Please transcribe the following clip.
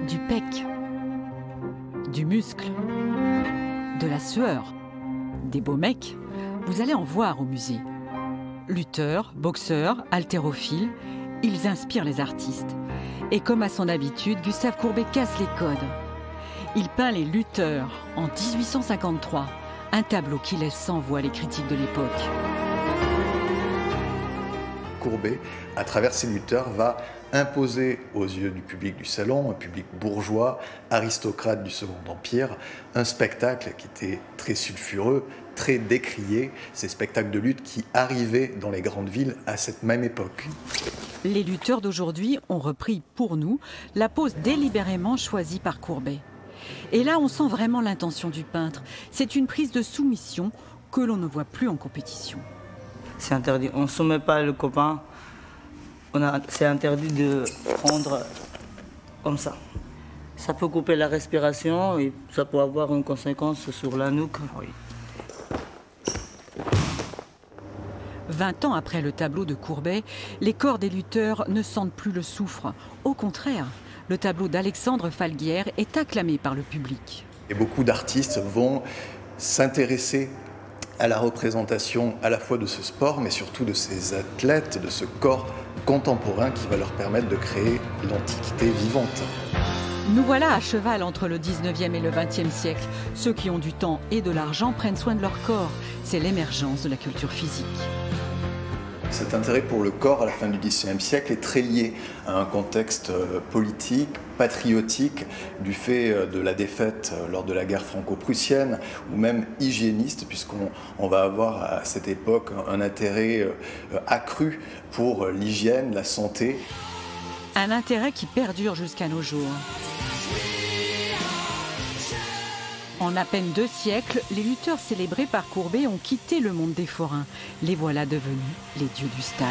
du pec, du muscle, de la sueur, des beaux mecs. Vous allez en voir au musée. Lutteurs, boxeurs, haltérophiles, ils inspirent les artistes. Et comme à son habitude, Gustave Courbet casse les codes. Il peint les lutteurs en 1853, un tableau qui laisse sans voix les critiques de l'époque. Courbet, à travers ses lutteurs, va imposer aux yeux du public du salon, un public bourgeois, aristocrate du Second Empire, un spectacle qui était très sulfureux, très décrié, ces spectacles de lutte qui arrivaient dans les grandes villes à cette même époque. Les lutteurs d'aujourd'hui ont repris pour nous la pose délibérément choisie par Courbet. Et là, on sent vraiment l'intention du peintre. C'est une prise de soumission que l'on ne voit plus en compétition. C'est interdit, on ne soumet pas le copain. C'est interdit de prendre comme ça. Ça peut couper la respiration et ça peut avoir une conséquence sur la nuque. Oui. 20 ans après le tableau de Courbet, les corps des lutteurs ne sentent plus le soufre. Au contraire, le tableau d'Alexandre Falguière est acclamé par le public. Et beaucoup d'artistes vont s'intéresser à la représentation à la fois de ce sport, mais surtout de ces athlètes, de ce corps contemporain qui va leur permettre de créer l'Antiquité vivante. Nous voilà à cheval entre le 19e et le 20e siècle. Ceux qui ont du temps et de l'argent prennent soin de leur corps. C'est l'émergence de la culture physique. Cet intérêt pour le corps à la fin du XIXe siècle est très lié à un contexte politique, patriotique, du fait de la défaite lors de la guerre franco-prussienne, ou même hygiéniste, puisqu'on va avoir à cette époque un intérêt accru pour l'hygiène, la santé. Un intérêt qui perdure jusqu'à nos jours. En à peine 2 siècles, les lutteurs célébrés par Courbet ont quitté le monde des forains. Les voilà devenus les dieux du stade.